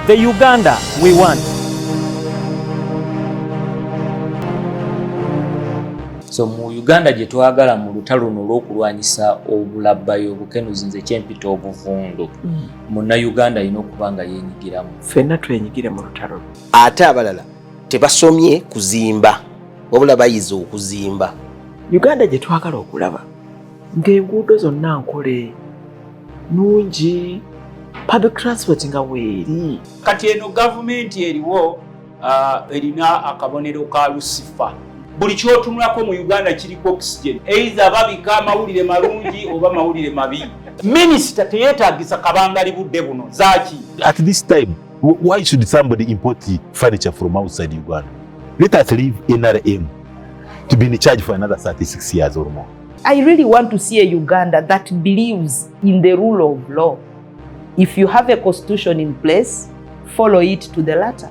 The Uganda we want. So mu Uganda gye twagala mu lutalo luno olw'okulwanyisa obulabbayo obukenuzi nze kyempita obuvundu munna Uganda alina okuba nga yeenyigiramu. Ffenna twenyigire mu lutalo. Ate abalala tebasomye kuzimba wabula bayize okuzimba. Uganda gye twagala okulaba ng'enguudo zonna nkole nungi, public transport nga weeri. Kati eno gavumenti eriwo erina akabonero ka Lucifer. Buli kyotunulako mu Uganda kiriko oxygen. Either babika amawulire malungi oba mawulire mabi. Minisita teyeetagisa kabangali budde buno zaki. At this time, why should somebody import furniture from outside Uganda? Let us leave NRM to be in charge for another 36 years or more. I really want to see a Uganda that believes in the rule of law. If you have a constitution in place, follow it to the letter.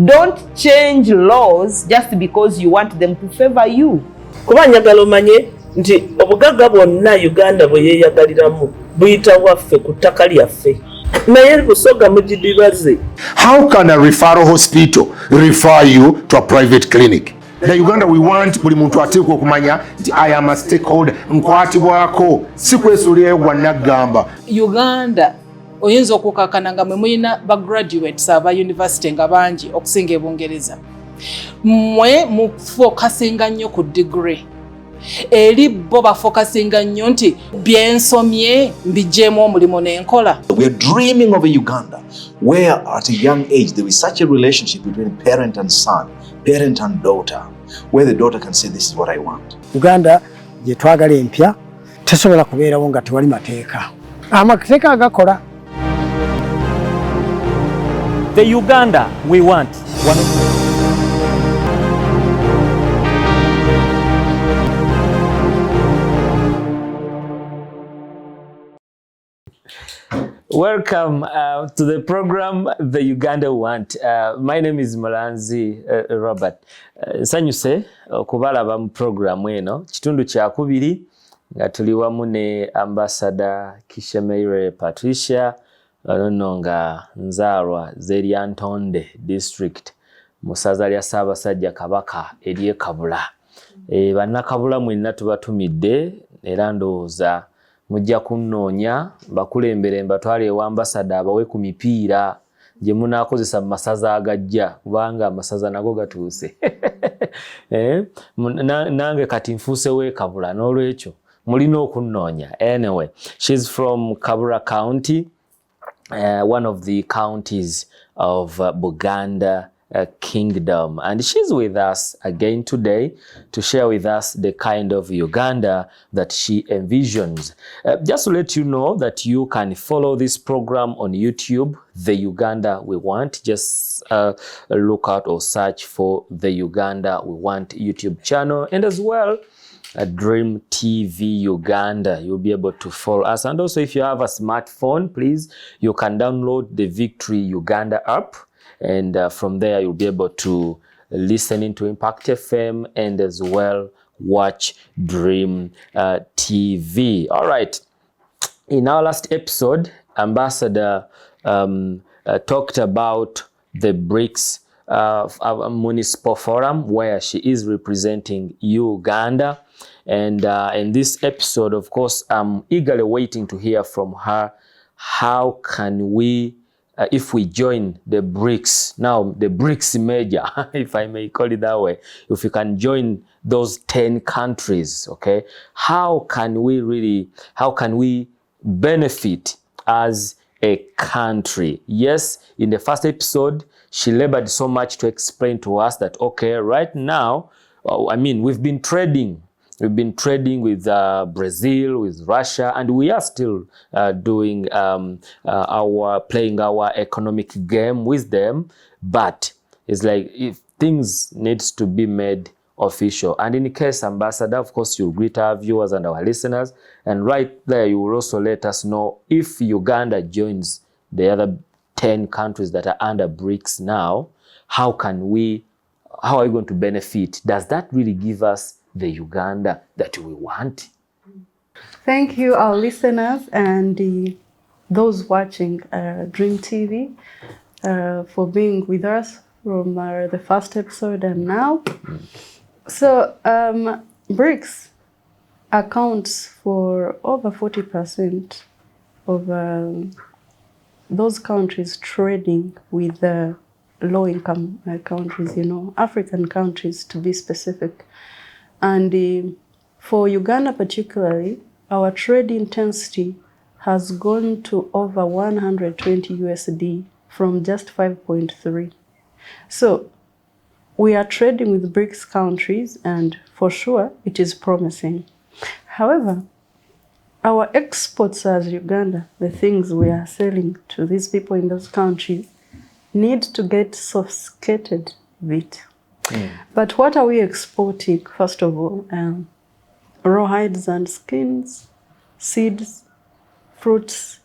Don't change laws just because you want them to favor you. Kuba njagala omanye nti obugagga bwonna Uganda bwe yeeyagaliramu buyita waffe ku ttaka lyaffe. Naye busoga mugidibaze. How can a referral hospital refer you to a private clinic? The Uganda we want buli muntu ateekwa okumanya nti I am a stakeholder, nkwatibwako si kwesuulirayo gwa naggamba. Uganda oyinza okukakana nga mwe mulina ba graduates aba university nga bangi okusinga Ebungereza. Mwe mufokasinga nnyo ku degree. Eri bo bafokasinga nnyo nti byensomye mbijeemu omulimu n'enkola. We are dreaming of a Uganda where at a young age there is such a relationship between parent and son, parent and daughter, where the daughter can say this is what I want. Uganda gye twagala empya tesobola kubeerawo nga tewali mateeka. Amateeka agakola. The Uganda we want. Welcome to the program The Uganda We Want. My name is Mulanzi Robert. Nsanyuse okubalaba mu program eno kitundu kyakubiri nga tuli wamu ne Ambassador Kishemeire'S Patricia ono nga nzaalwa Zeryantonde District mu ssaza lya Ssaabasajja Kabaka ery'e Kabula. Bannakabula mwenna tubatumidde era ndowooza mujja kunnoonya bakulembere mbatwale ewa Ambassador abawe ku mipiira gye munaakozesa mu masaza agajja kubanga amasaza nago gatuuse. Nange kati nfuusewo e Kabula n'olwekyo mulina okunnoonya. Anyway, she's from Kabura County. One of the counties of Buganda Kingdom, and she's with us again today to share with us the kind of Uganda that she envisions. Just to let you know that you can follow this program on YouTube, The Uganda We Want. Just look out or search for The Uganda We Want YouTube channel, and as well Dream TV Uganda. You'll be able to follow us. And also, if you have a smartphone, please, you can download the Victory Uganda app. And from there, you'll be able to listen into Impact FM and as well watch Dream TV. All right. In our last episode, Ambassador talked about the BRICS Municipal Forum, where she is representing Uganda. And in this episode, of course, I'm eagerly waiting to hear from her. How can we, if we join the BRICS, now the BRICS major, if I may call it that way, if we can join those 10 countries, okay, how can we benefit as a country? Yes, in the first episode, she labored so much to explain to us that, okay, right now, we've been trading with Brazil, with Russia, and we are still playing our economic game with them. But it's like if things needs to be made official. And in the case, Ambassador, of course, you'll greet our viewers and our listeners. And right there, you will also let us know if Uganda joins the other 10 countries that are under BRICS now, how are we going to benefit? Does that really give us the Uganda that we want? Thank you, our listeners and those watching Dream TV. for being with us from the first episode and now. So BRICS accounts for over 40% of those countries trading with the low-income countries, African countries to be specific. And for Uganda particularly, our trade intensity has gone to over 120 USD from just 5.3. So we are trading with BRICS countries, and for sure it is promising. However, our exports as Uganda, the things we are selling to these people in those countries, need to get sophisticated a bit. But what are we exporting? First of all, raw hides and skins, seeds, fruits,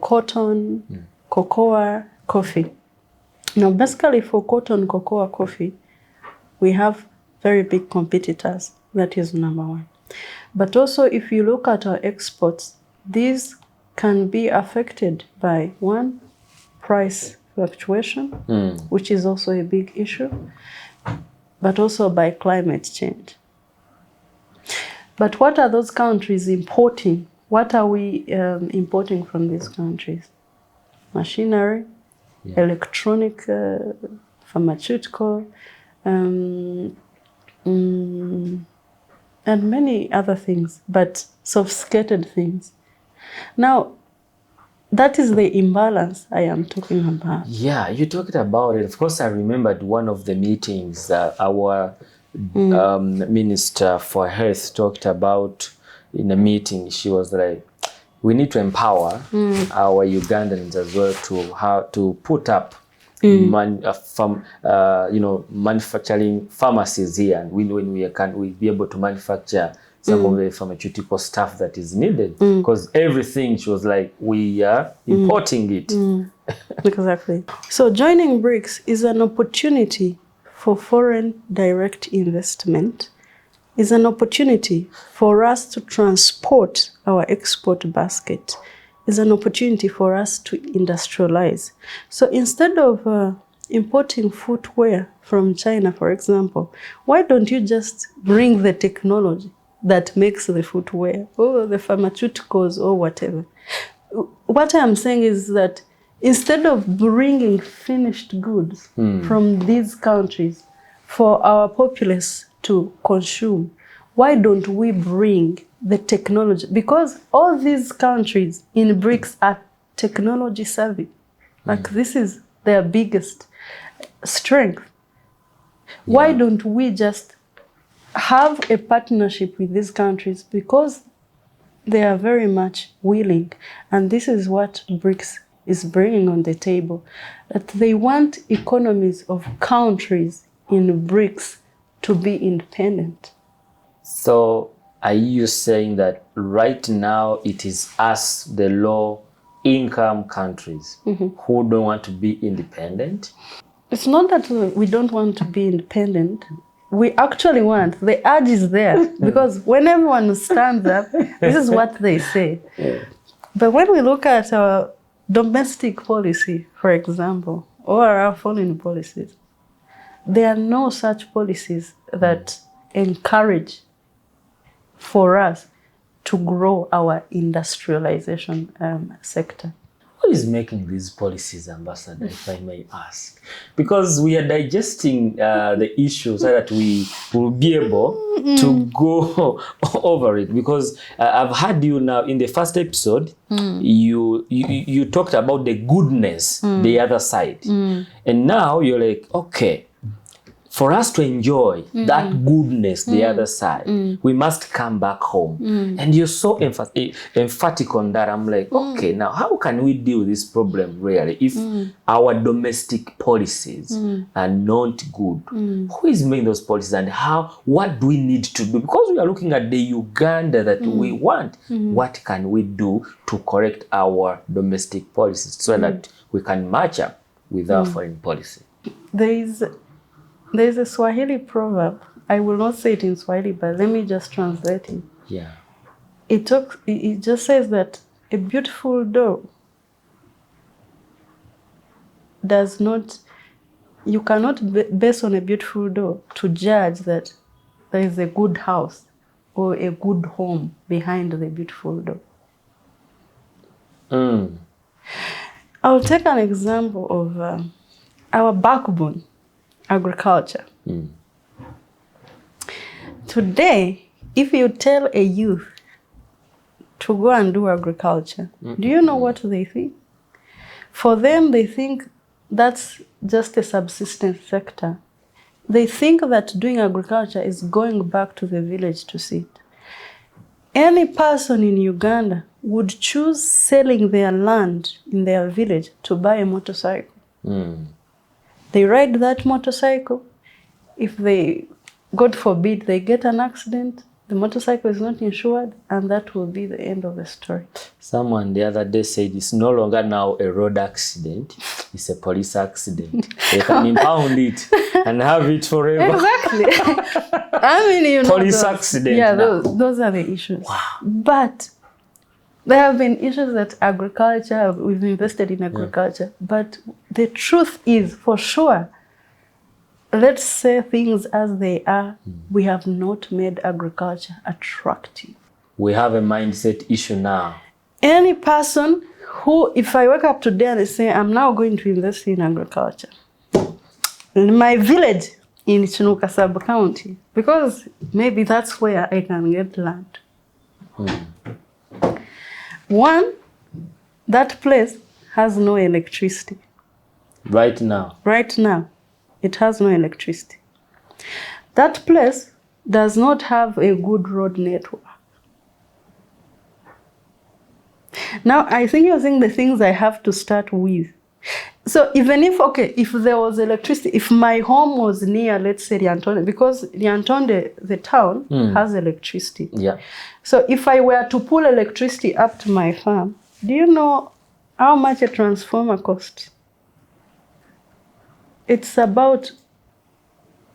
cotton, cocoa, coffee. Now, basically for cotton, cocoa, coffee, we have very big competitors. That is number one. But also, if you look at our exports, these can be affected by one, price fluctuation, which is also a big issue, but also by climate change. But what are those countries importing? What are we importing from these countries? Machinery, electronic, pharmaceutical, and many other things, but sophisticated things. Now, that is the imbalance I am talking about. Yeah, you talked about it. Of course, I remembered one of the meetings our Minister for Health talked about in a meeting. She was like, we need to empower our Ugandans as well to put up manufacturing pharmacies here, and when we be able to manufacture some of the pharmaceutical stuff that is needed, because everything, she was like, we are importing it. Exactly. So joining BRICS is an opportunity for foreign direct investment, is an opportunity for us to transport our export basket, is an opportunity for us to industrialize. So instead of importing footwear from China, for example, why don't you just bring the technology that makes the footwear or the pharmaceuticals or whatever? What I'm saying is that instead of bringing finished goods from these countries for our populace to consume, why don't we bring the technology? Because all these countries in BRICS are technology savvy. Like this is their biggest strength. Why don't we just have a partnership with these countries? Because they are very much willing. And this is what BRICS is bringing on the table, that they want economies of countries in BRICS to be independent. So are you saying that right now it is us, the low-income countries, who don't want to be independent? It's not that we don't want to be independent. We actually want. The urge is there. Because when everyone stands up, this is what they say. But when we look at our domestic policy, for example, or our foreign policies, there are no such policies that encourage for us to grow our industrialization sector. Who is making these policies, Ambassador, if I may ask? Because we are digesting the issue so that we will be able to go over it. Because I've heard you now in the first episode, you talked about the goodness, the other side. And now you're like, okay, for us to enjoy that goodness, the other side, we must come back home. And you're so emphatic on that. I'm like, okay, now how can we deal with this problem really if our domestic policies are not good? Who is making those policies, and what do we need to do? Because we are looking at the Uganda that we want. What can we do to correct our domestic policies so that we can match up with our foreign policy? There is a Swahili proverb. I will not say it in Swahili, but let me just translate it. Yeah. It just says that a beautiful doll does not, you cannot based on a beautiful door to judge that there is a good house or a good home behind the beautiful door. I'll take an example of our backbone, agriculture. Today, if you tell a youth to go and do agriculture, do you know what they think? For them, they think that's just a subsistence sector. They think that doing agriculture is going back to the village to sit. Any person in Uganda would choose selling their land in their village to buy a motorcycle. They ride that motorcycle. If they, God forbid, they get an accident, the motorcycle is not insured, and that will be the end of the story. Someone the other day said it's no longer now a road accident, it's a police accident. They can impound it and have it forever. Exactly. I mean, you know, police accident. Yeah, those are the issues. Wow. But there have been issues that agriculture, we've invested in agriculture, but the truth is, for sure, let's say things as they are, we have not made agriculture attractive. We have a mindset issue now. Any person who, if I wake up today and I say, I'm now going to invest in agriculture, in my village in Chinuka sub-county, because maybe that's where I can get land. One, that place has no electricity. Right now. Right now. It has no electricity. That place does not have a good road network. Now, I think you're saying the things I have to start with. So even if, okay, if there was electricity, if my home was near, let's say, Lyantonde, because Lyantonde, the town, has electricity. Yeah. So if I were to pull electricity up to my farm, do you know how much a transformer costs? It's about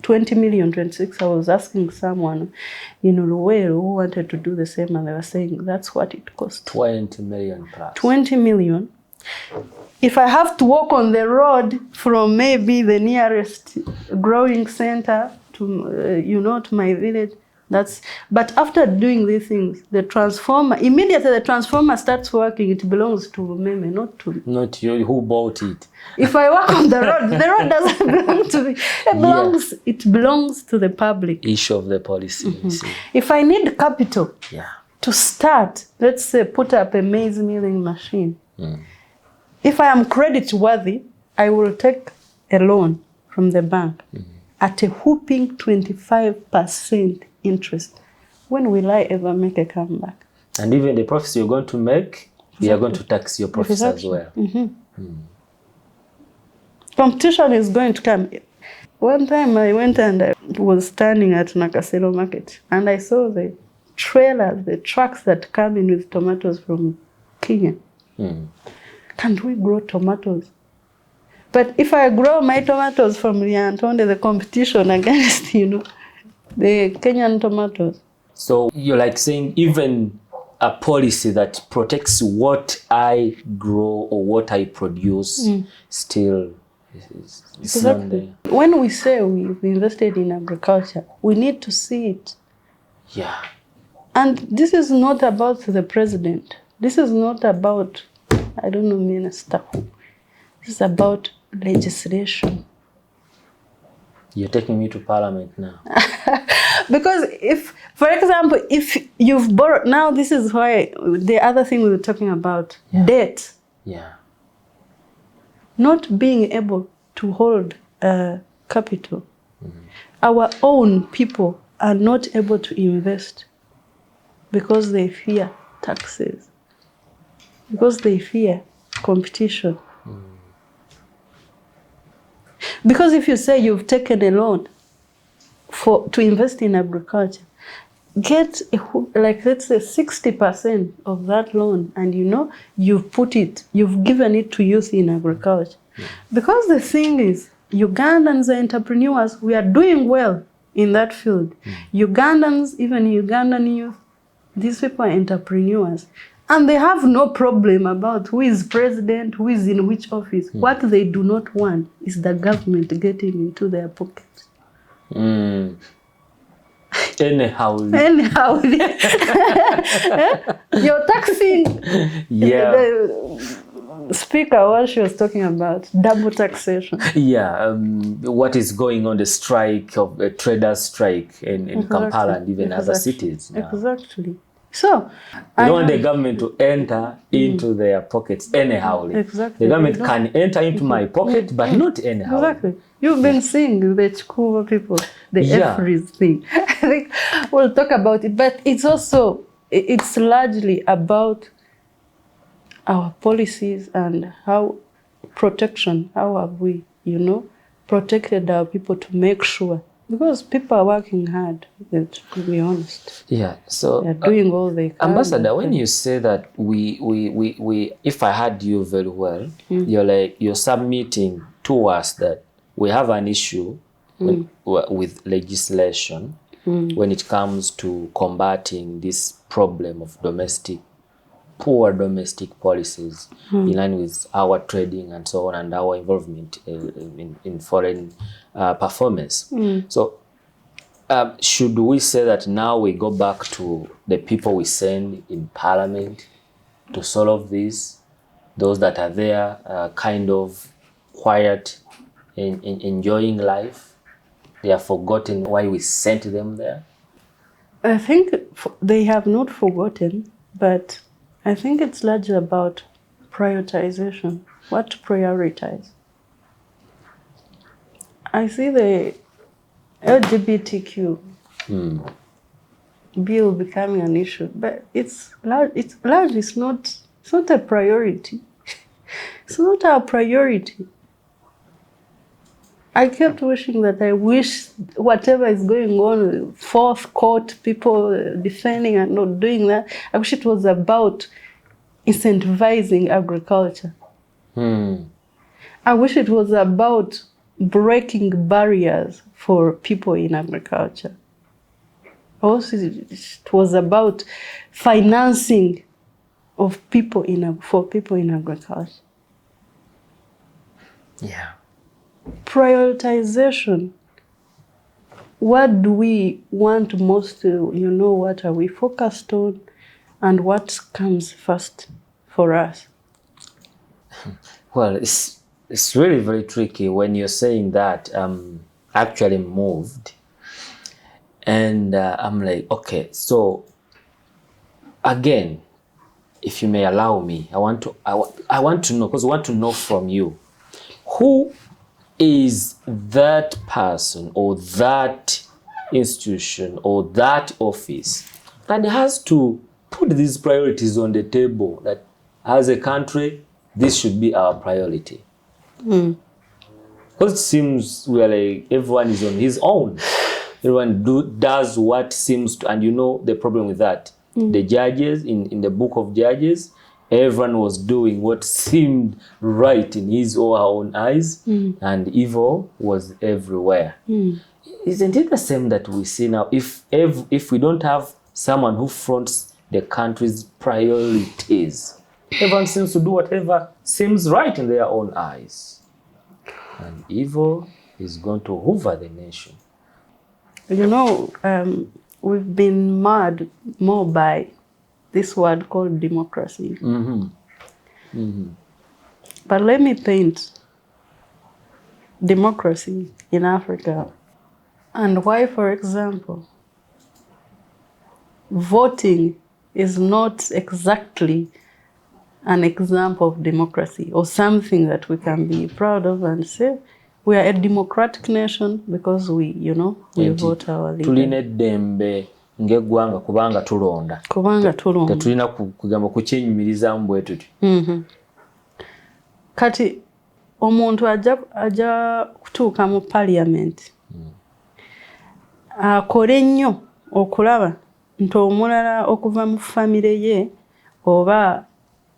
20 million, 26. I was asking someone in Uruweru who wanted to do the same, and they were saying that's what it costs. 20 million plus. 20 million. If I have to walk on the road from maybe the nearest growing center to, to my village, but after doing these things, the transformer, immediately the transformer starts working, it belongs to Meme, not to me. Not you, who bought it. If I walk on the road doesn't belong to me. It belongs to the public. Issue of the policy. If I need capital to start, let's say, put up a maize milling machine, if I am credit worthy, I will take a loan from the bank at a whooping 25% interest. When will I ever make a comeback? And even the profits you're going to make, we are going to tax your profits as well. Competition is going to come. One time I went and I was standing at Nakasero Market and I saw the trailers, the trucks that come in with tomatoes from Kenya. Can't we grow tomatoes? But if I grow my tomatoes from Lyantonde, the competition against, the Kenyan tomatoes. So you're like saying even a policy that protects what I grow or what I produce still is not there. When we say we've invested in agriculture, we need to see it. Yeah. And this is not about the president. This is not about, I don't know, minister. This is about legislation. You're taking me to parliament now. Because if, for example, if you've borrowed, now this is why the other thing we were talking about, debt. Yeah. Not being able to hold capital. Our own people are not able to invest because they fear taxes, because they fear competition. Because if you say you've taken a loan to invest in agriculture, get let's say 60% of that loan, and you've given it to youth in agriculture. Because the thing is, Ugandans are entrepreneurs. We are doing well in that field. Ugandans, even Ugandan youth, these people are entrepreneurs. And they have no problem about who is president, who is in which office. What they do not want is the government getting into their pockets. Anyhow. You're taxing. Yeah. The speaker, what she was talking about, double taxation. Yeah. What is going on, the strike of a traders strike in Kampala and even other cities now. Exactly. So they don't want the government to enter into their pockets anyhow. Exactly. The government can enter into my pocket, but not anyhow. Exactly. You've been seeing the Chikuva people, the Efries thing. I think we'll talk about it, but it's largely about our policies and how have we, protected our people to make sure. Because people are working hard, to be honest. Yeah, so they're doing all they can. Ambassador, when you say that we if I heard you very well, you're submitting to us that we have an issue with legislation when it comes to combating this problem of poor domestic policies in line with our trading and so on and our involvement in foreign performance. So should we say that now we go back to the people we send in parliament to solve this, those that are there kind of quiet in enjoying life? They have forgotten why we sent them there? I think they have not forgotten, but I think it's largely about prioritization, what to prioritize. I see the LGBTQ bill becoming an issue, but it's largely it's not a priority. It's not our priority. I kept wishing that I wish whatever is going on, fourth court, people defending and not doing that, I wish it was about incentivizing agriculture. I wish it was about breaking barriers for people in agriculture. Also, it was about financing of people for people in agriculture. Yeah. Prioritization. What do we want most to, what are we focused on and what comes first for us? Well, it's really very tricky when you're saying that actually moved. And I'm like, okay, so again, if you may allow me, I want to know, because I want to know from you, who is that person or that institution or that office that has to put these priorities on the table, that as a country, this should be our priority? Because it seems everyone is on his own. Everyone does what seems to, and the problem with that. The judges, in the book of Judges, everyone was doing what seemed right in his or her own eyes, and evil was everywhere. Isn't it the same that we see now? If we don't have someone who fronts the country's priorities, everyone seems to do whatever seems right in their own eyes, and evil is going to hoover the nation. We've been marred more by this word called democracy. But let me paint democracy in Africa and why, for example, voting is not exactly an example of democracy or something that we can be proud of and say we are a democratic nation because we vote our leader. Tuline dembe ngegwanga kubanga tulonda. Tetulina kugamba kukinyumiriza mbwe tuti. Kati omuntu aja kutuuka mu parliament. Akole nnyo okulaba nti omulala okuva mu famire ye oba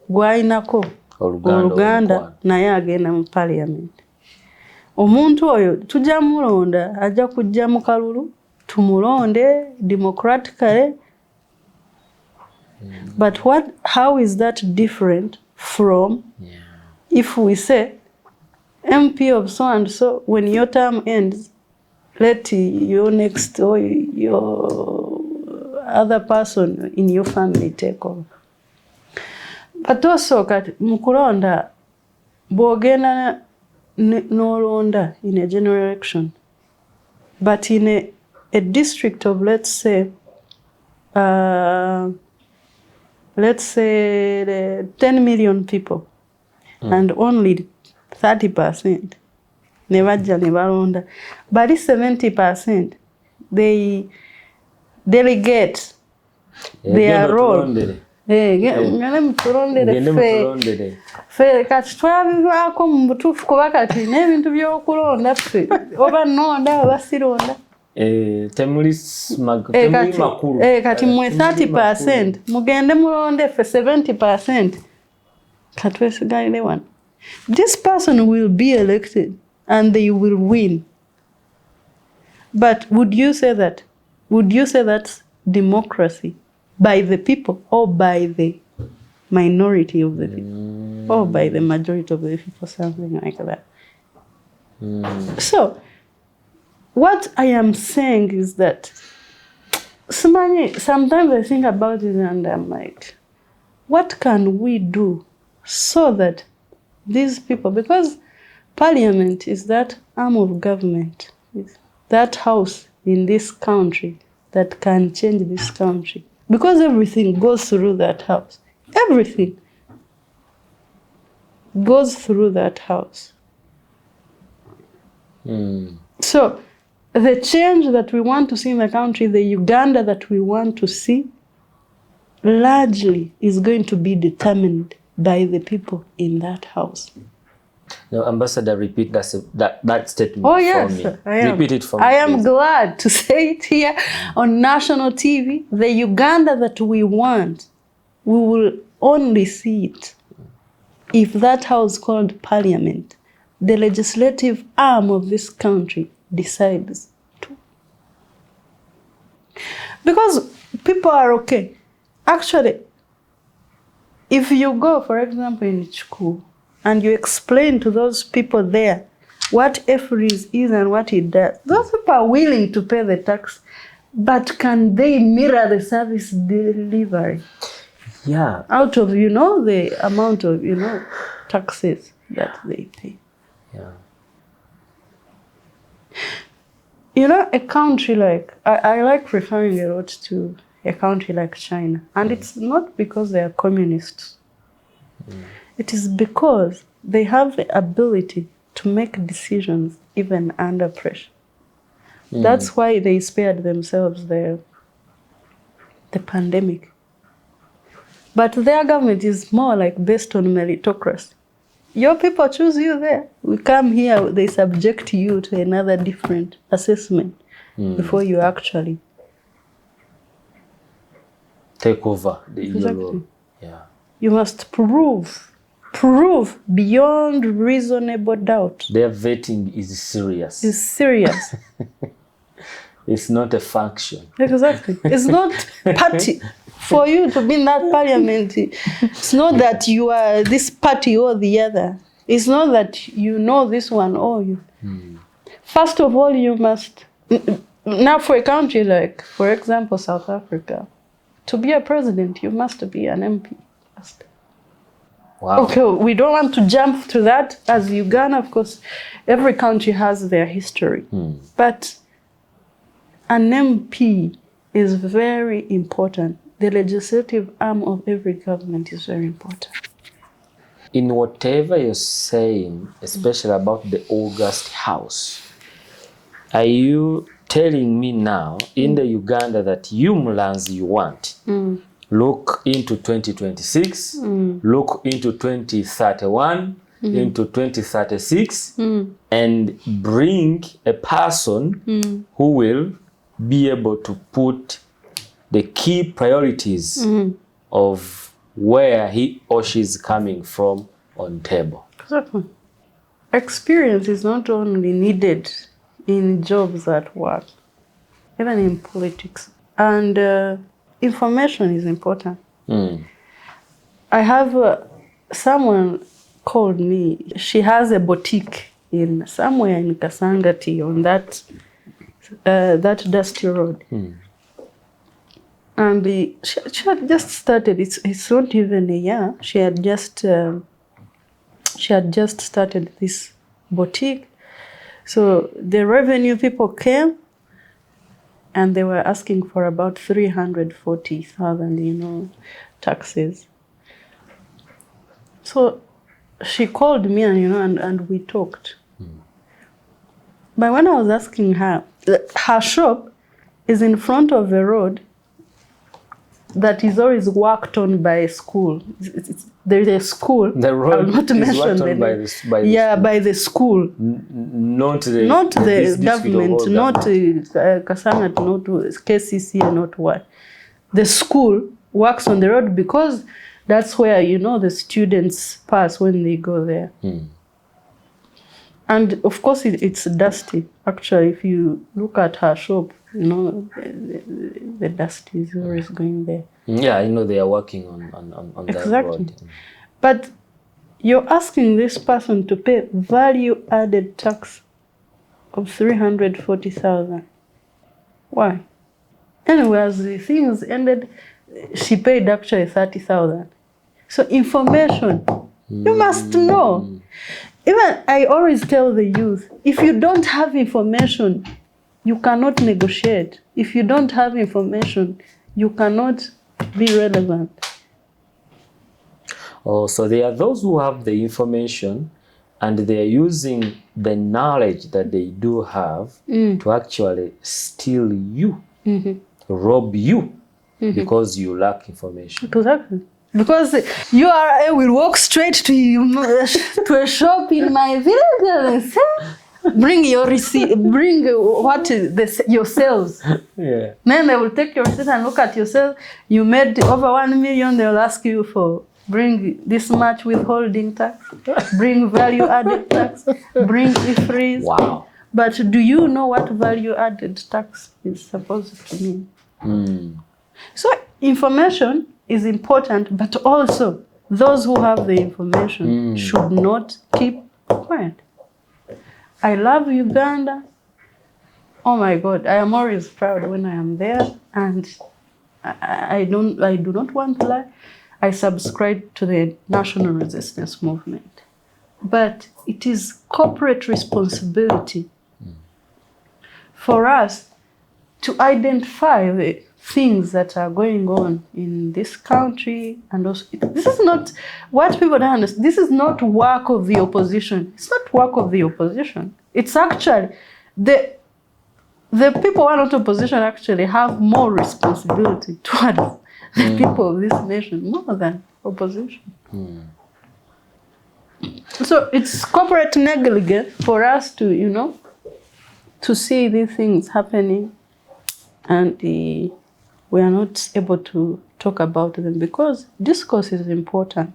gwayinako oluganda naye agenda mu parliament. Omuntu oyo tujja mulonda ajja kujja mu kalulu tumulonde democratically But how is that different from if we say MP of so and so, when your term ends, let your next or your other person in your family take over. But also kati mukulonda bwogenda n'olonda in a general election, but in a district of let's say 10 million people and only 30% ne bajja ne balonda, bali 70% they delegate their role. Ngane mutulondere ffe kati twabivaako mu butuufu kuba kati n'ebintu by'okulonda ffe oba nnonda oba sironda temuli makulu kati mwe 30% mugende mulonde ffe 70% katwesigalire wano. This person will be elected and they will win. But would you say that's democracy by the people or by the minority of the people or by the majority of the people, something like that? So what I am saying is that sometimes I think about it and I'm like, what can we do so that these people, because Parliament is that arm of government, that house in this country that can change this country, because everything goes through that house. Everything goes through that house. So the change that we want to see in the country, the Uganda that we want to see, largely is going to be determined by the people in that house. No, Ambassador, repeat that statement for me. I am. Repeat it for me. I am glad to say it here on national TV. The Uganda that we want, we will only see it if that house called Parliament, the legislative arm of this country, decides to. Because people are okay. Actually, if you go, for example, in Chuku, and you explain to those people there what EFRIS is and what it does, those people are willing to pay the tax, but can they mirror the service delivery? Yeah. Out of, the amount of, taxes that they pay. Yeah. A country like, I like referring a lot to a country like China, and it's not because they are communists. It is because they have the ability to make decisions even under pressure. That's why they spared themselves the pandemic. But their government is more like based on meritocracy. Your people choose you there. We come here, they subject you to another different assessment before you actually take over the Exactly. Yeah. You must prove beyond reasonable doubt. Their vetting is serious. It's serious. It's not a function. Exactly. It's not party. For you to be in that parliament, it's not that you are this party or the other. It's not that you know this one or you. First of all, you must, now for a country like, for example, South Africa, to be a president, you must be an MP first. Wow. Okay, we don't want to jump to that. As Uganda, of course, every country has their history. But an MP is very important. The legislative arm of every government is very important. In whatever you're saying, especially about the August House, are you telling me now in the Uganda that you Mulanzi you want look into 2026, look into 2031, into 2036, and bring a person who will be able to put the key priorities of where he or she is coming from on table? Exactly. Experience is not only needed in jobs at work, even in politics. And information is important. I have someone called me. She has a boutique in somewhere in Kasangati on that dusty road. And she had just started. It's not even a year. She had just started this boutique. So the revenue people came, and they were asking for about 340,000, taxes. So she called me, and we talked. But when I was asking her, her shop is in front of a road that is always worked on by a school. There's a school. The road I will not is mention worked the on by name. the By the school. Not the Government, not Kasanga, not KCC, not what. The school works on the road because that's where, the students pass when they go there. And of course, it's dusty. Actually, if you look at her shop, the dust is always going there. Yeah, I know they are working on that road. But you're asking this person to pay value-added tax of 340,000. Why? Anyway, as the things ended, she paid actually 30,000. So information, you must know. Even I always tell the youth, if you don't have information, you cannot negotiate. If you don't have information, you cannot be relevant. Oh, so there are those who have the information and they are using the knowledge that they do have to actually steal you, rob you, because you lack information. Exactly. Because I will walk straight to a shop in my village and say, bring your receipt, bring your sales. Yeah. Then they will take your receipt and look at your sales. You made over 1 million, they will ask you for bring this much withholding tax, bring value-added tax, bring IFRS. Wow. But do you know what value-added tax is supposed to mean? So information is important, but also those who have the information should not keep quiet. I love Uganda. Oh my God, I am always proud when I am there, and I do not want to lie. I subscribe to the national resistance movement, but it is corporate responsibility for us to identify the things that are going on in this country, and also this is not what people don't understand. This is not work of the opposition. It's not work of the opposition. It's actually the people who are not opposition actually have more responsibility towards the people of this nation more than opposition. So it's corporate negligence for us to to see these things happening, and we are not able to talk about them because discourse is important.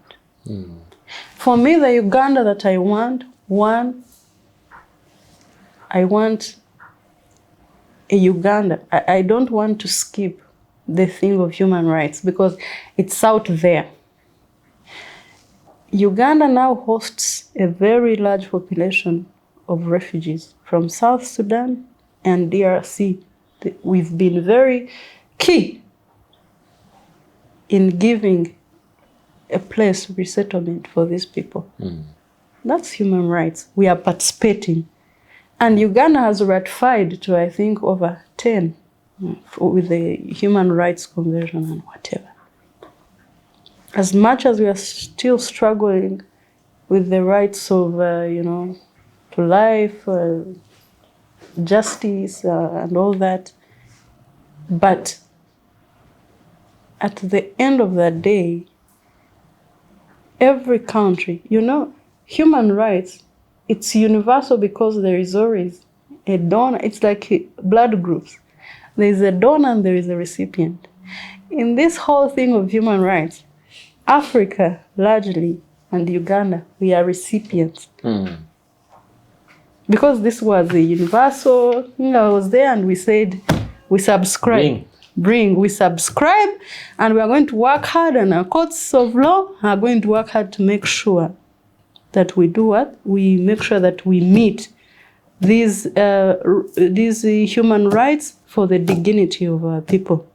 For me, the Uganda that I want, I want a Uganda. I don't want to skip the thing of human rights because it's out there. Uganda now hosts a very large population of refugees from South Sudan and DRC. We've been very key in giving a place of resettlement for these people. That's human rights. We are participating. And Uganda has ratified to, I think, over 10 with the Human Rights Convention and whatever. As much as we are still struggling with the rights of, to life, justice, and all that, but at the end of the day, every country, human rights, it's universal because there is always a donor. It's like blood groups. There is a donor and there is a recipient. In this whole thing of human rights, Africa largely and Uganda, we are recipients. Because this was a universal, I was there and we said, we subscribe. bring. We subscribe, and we are going to work hard, and our courts of law are going to work hard to make sure that we do what? We make sure that we meet these human rights for the dignity of our people.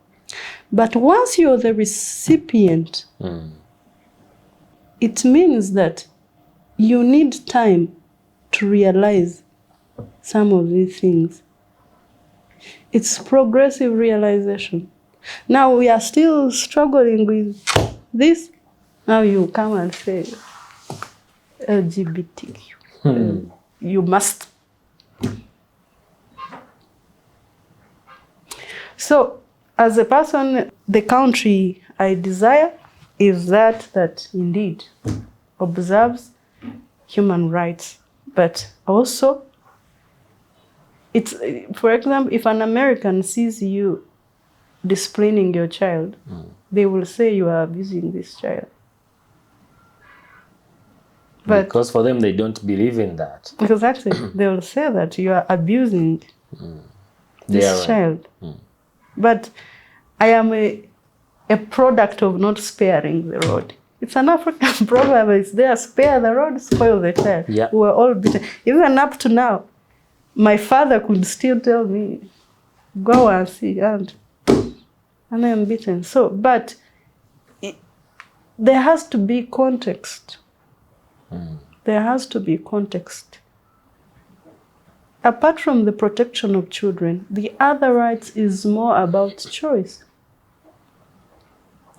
But once you're the recipient, it means that you need time to realize some of these things. It's progressive realization. Now we are still struggling with this. Now you come and say, LGBTQ, you must. So, as a person, the country I desire is that indeed observes human rights, but also it's, for example, if an American sees you disciplining your child, they will say you are abusing this child. But because for them, they don't believe in that. Exactly. They will say that you are abusing this child. But I am a product of not sparing the rod. It's an African proverb. It's there, spare the rod, spoil the child. Yeah. We were all beaten. Even up to now, my father could still tell me, go and see, and I am beaten. So, but there has to be context. There has to be context. Apart from the protection of children, the other rights is more about choice.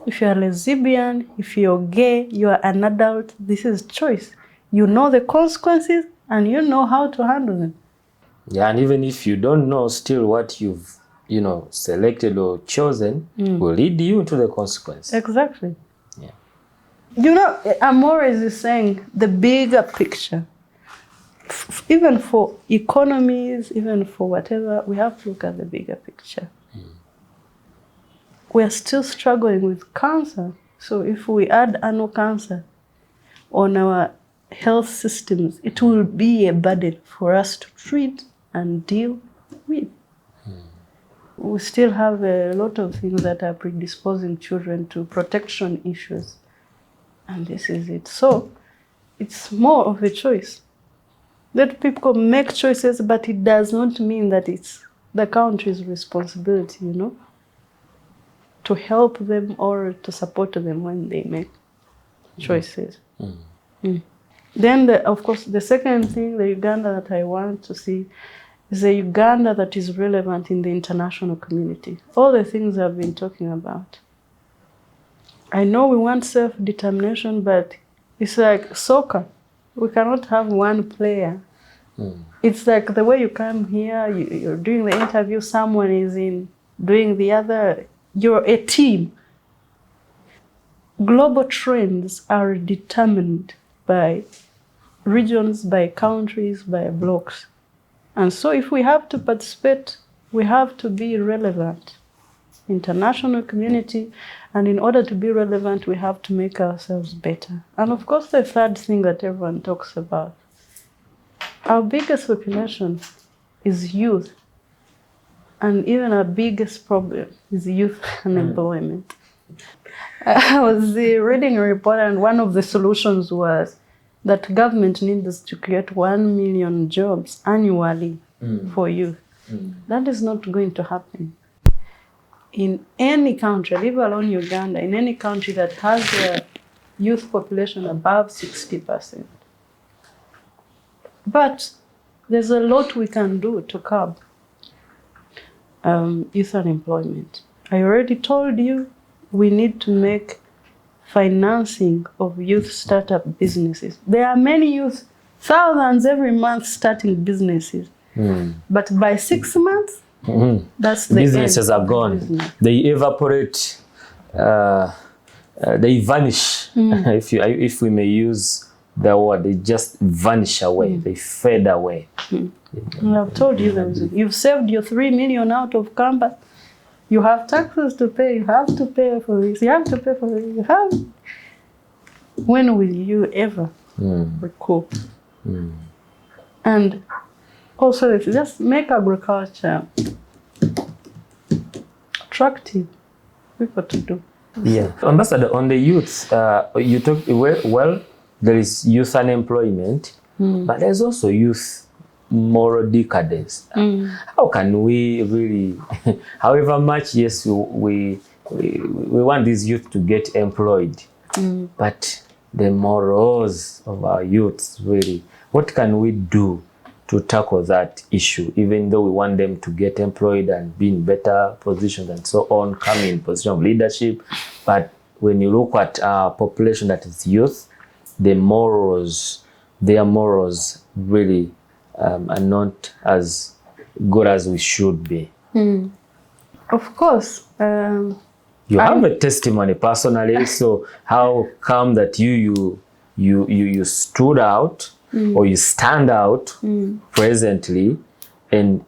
If you're a lesbian, if you're gay, you are an adult, this is choice. You know the consequences and you know how to handle them. Yeah, and even if you don't know, still what you've, selected or chosen will lead you to the consequence. Exactly. Yeah. Amores is saying the bigger picture. Even for economies, even for whatever, we have to look at the bigger picture. We are still struggling with cancer. So if we add annual cancer on our health systems, it will be a burden for us to treat and deal with. We still have a lot of things that are predisposing children to protection issues. And this is it. So it's more of a choice. Let people make choices, but it does not mean that it's the country's responsibility, to help them or to support them when they make choices. Then, of course, the second thing, the Uganda that I want to see is a Uganda that is relevant in the international community. All the things I've been talking about. I know we want self-determination, but it's like soccer. We cannot have one player. It's like the way you come here, you're doing the interview, someone is doing the other. You're a team. Global trends are determined by regions, by countries, by blocks. And so if we have to participate, we have to be relevant. International community, and in order to be relevant, we have to make ourselves better. And of course, the third thing that everyone talks about, our biggest population is youth. And even our biggest problem is youth unemployment. I was reading a report, and one of the solutions was that government needs to create 1 million jobs annually for youth. That is not going to happen. In any country, leave alone Uganda, in any country that has a youth population above 60%. But there's a lot we can do to curb youth unemployment. I already told you we need to make financing of youth startup businesses. There are many youth, thousands every month starting businesses. But by 6 months, that's the businesses end are gone. business. They evaporate. They vanish. If we may use the word, they just vanish away. They fade away. And I've told you the reason. You've saved your 3 million out of campus. You have taxes to pay. You have to pay for this. You have to pay for this. You have. When will you ever recoup? And also, just make agriculture attractive people to do. Yeah. Ambassador, on the youth, you talk, well, there is youth unemployment, but there's also youth moral decadence. How can we really, however much, yes, we want these youth to get employed, but the morals of our youths, really, what can we do to tackle that issue, even though we want them to get employed and be in better positions and so on, come in position of leadership? But when you look at our population that is youth, their morals really are not as good as we should be. Of course. You have a testimony personally, so how come that you stood out or you stand out presently, and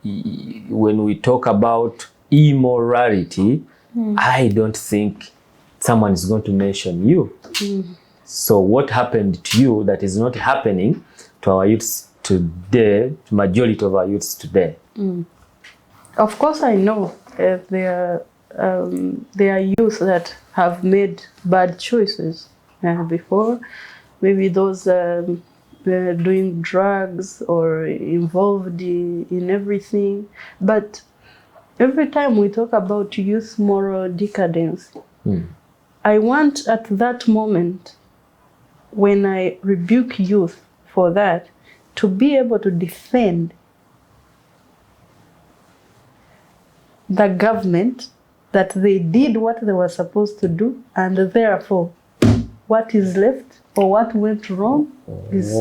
when we talk about immorality, I don't think someone is going to mention you. So what happened to you that is not happening to our youths today, to majority of our youths today? Of course, I know there are youth that have made bad choices before. Maybe those doing drugs or involved in everything. But every time we talk about youth moral decadence, I want at that moment, when I rebuke youth for that, to be able to defend the government that they did what they were supposed to do, and therefore what is left or what went wrong is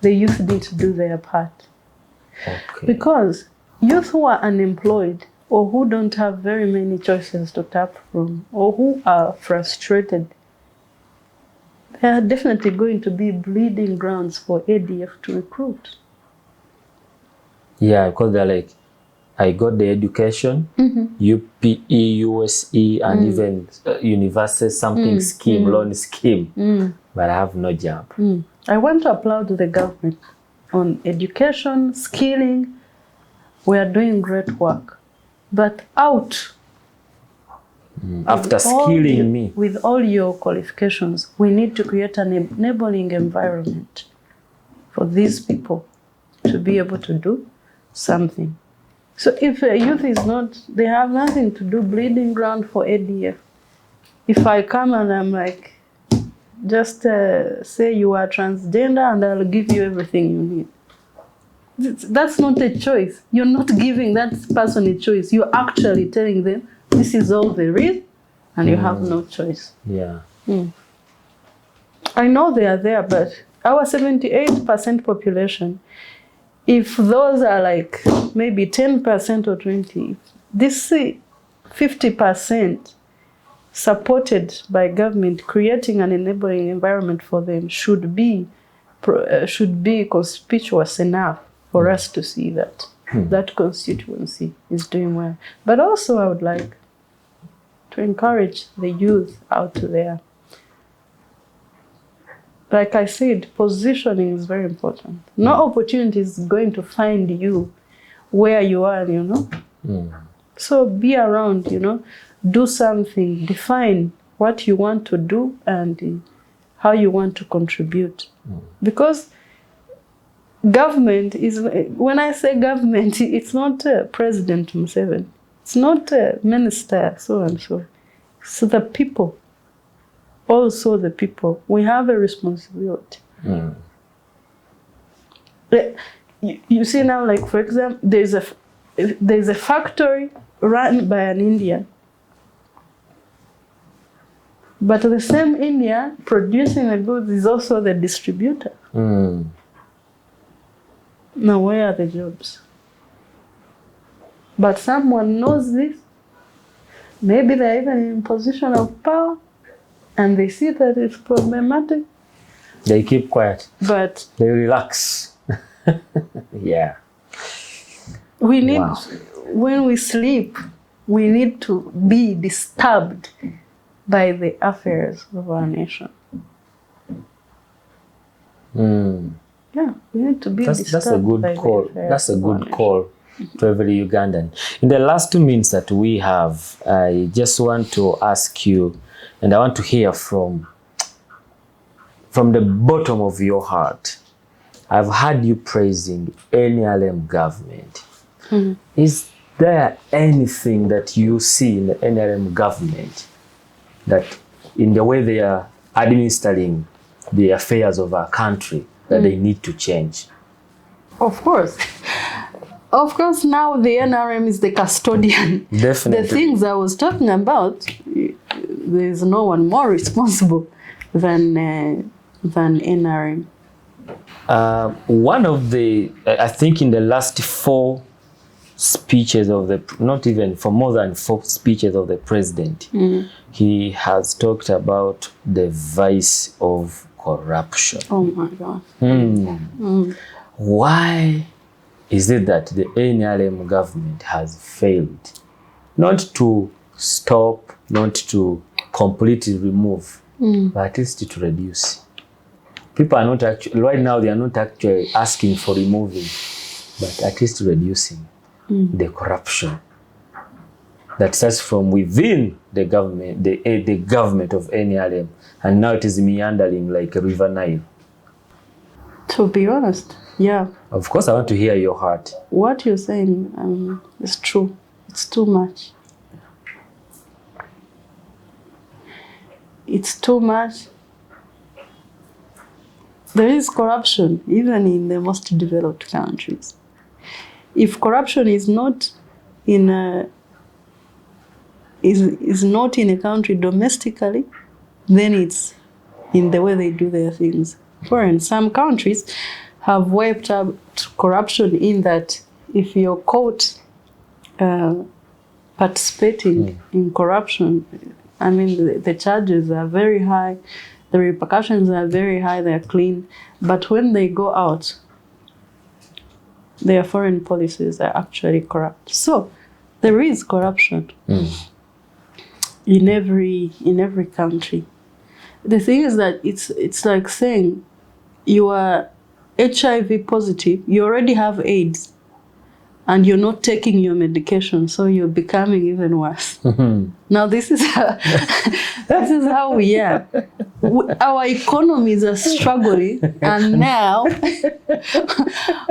the youth didn't do their part. Because youth who are unemployed or who don't have very many choices to tap from, or who are frustrated, there are definitely going to be bleeding grounds for ADF to recruit. Yeah, because they're like, I got the education, UPE, USE, and even university something scheme, loan scheme, but I have no job. I want to applaud the government on education, skilling. We are doing great work. But out, after skilling me, with all your qualifications, we need to create an enabling environment for these people to be able to do something. So if a youth is not, they have nothing to do, bleeding ground for ADF. If I come and I'm like, just say you are transgender and I'll give you everything you need. That's not a choice. You're not giving that person a choice. You're actually telling them, this is all there is, and you have no choice. Yeah. I know they are there, but our 78% population, if those are like maybe 10% or 20%, this 50% supported by government, creating an enabling environment for them should be conspicuous enough for us to see that that constituency is doing well. But also I would like to encourage the youth out there. Like I said, positioning is very important. No opportunity is going to find you where you are, you know. So be around, you know, do something, define what you want to do and how you want to contribute. Because government is, when I say government, it's not President Museveni. It's not Minister so and so. It's the people. Also the people. We have a responsibility. You see now, like for example, there's a factory run by an Indian. But the same India producing the goods is also the distributor. Now where are the jobs? But someone knows this. Maybe they're even in position of power and they see that it's problematic. They keep quiet. But they relax. Yeah. We need, when we sleep, we need to be disturbed by the affairs of our nation. Yeah, we need to be disturbed. That's a good call. That's a good call. to every Ugandan. In the last 2 minutes that we have, I just want to ask you, and I want to hear from the bottom of your heart. I've heard you praising NRM government. Is there anything that you see in the NRM government that in the way they are administering the affairs of our country that they need to change? Of course. Of course, now the NRM is the custodian. Definitely. The things I was talking about, there is no one more responsible than NRM. One of the, I think in the last 4 speeches of the, not even for more than 4 speeches of the president, he has talked about the vice of corruption. Oh my God. Why is it that the NRM government has failed not to stop, not to completely remove, but at least to reduce? People are not actually, right now they are not actually asking for removing, but at least reducing the corruption that starts from within the government, the government of NRM, and now it is meandering like a river Nile. To be honest, yeah. Of course, I want to hear your heart. What you're saying is true. It's too much. It's too much. There is corruption even in the most developed countries. If corruption is not in a country domestically, then it's in the way they do their things. For in some countries have wiped out corruption in that if you're caught participating in corruption, I mean the charges are very high, the repercussions are very high, they're clean, but when they go out, their foreign policies are actually corrupt. So there is corruption in every country. The thing is that it's like saying you are HIV positive, you already have AIDS, and you're not taking your medication, so you're becoming even worse. Now this is how we are. Our economies are struggling, and now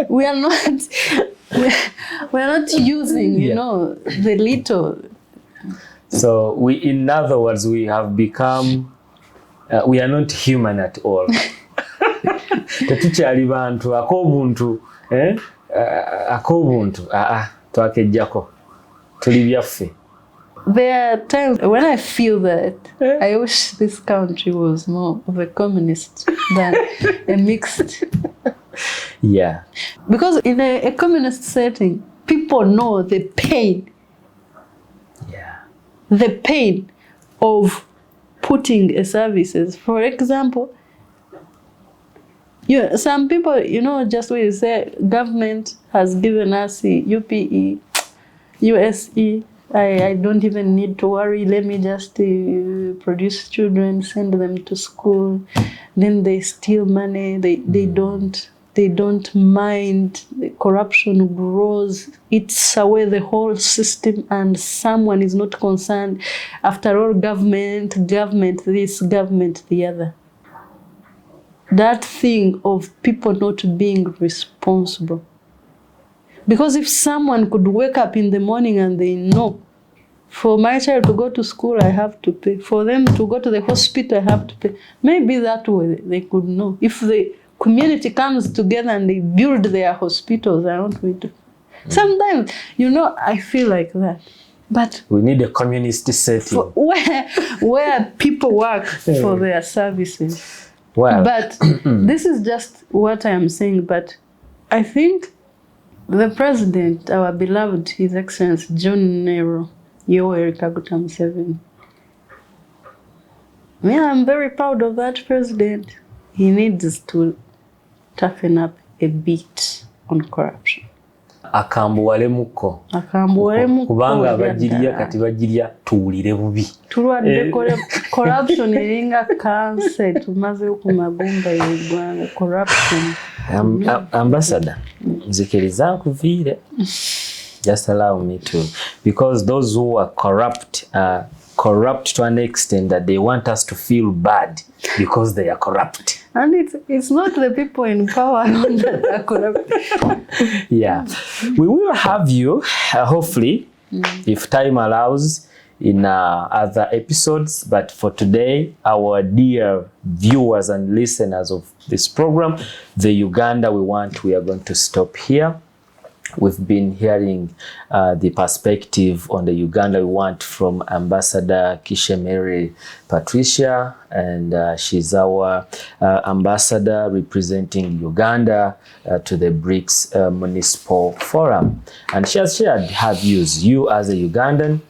we are not using, you know, the little. So in other words, we have become, we are not human at all. Tetukyali bantu akobuntu, akobuntu, twakejjako tuli byaffe. There are times when I feel that I wish this country was more of a communist than a mixed. Yeah. Because in a communist setting, people know the pain. Yeah. The pain of putting services. For example, some people, you know, just when you say government has given us UPE, USE, I don't even need to worry. Let me just produce children, send them to school. Then they steal money. They don't mind. The corruption grows. Eats away the whole system, and someone is not concerned. After all, government this, government the other. That thing of people not being responsible. Because if someone could wake up in the morning and they know, for my child to go to school, I have to pay. For them to go to the hospital, I have to pay. Maybe that way they could know. If the community comes together and they build their hospitals, I don't want to. Sometimes, you know, I feel like that. But we need a communist setting. Where people work for their services. Well, but this is just what I am saying. But I think the president, our beloved His Excellency John Nero Yoweri Kaguta Museveni, I'm very proud of that president. He needs to toughen up a bit on corruption. Akambuwalemuko. Kubanga abagiriya kati bagiriya tuwulire bubi. Tulwadde corruption iringa cancer tumaze kumagumba y'eggwanga corruption. Ambassador, nzikiriza nkuviire. Just allow me to, because those who are corrupt to an extent that they want us to feel bad because they are corrupt. And it's not the people in power that are corrupt. Yeah. We will have you, hopefully, if time allows, in other episodes. But for today, our dear viewers and listeners of this program, the Uganda we want, we are going to stop here. We've been hearing the perspective on the Uganda we want from Ambassador Kishemeire'S Patricia, and she's our ambassador representing Uganda to the BRICS Municipal Forum. And she has shared her views. You as a Ugandan,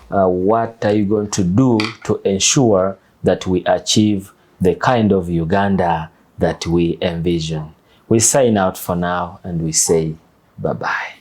what are you going to do to ensure that we achieve the kind of Uganda that we envision? We sign out for now and we say bye-bye.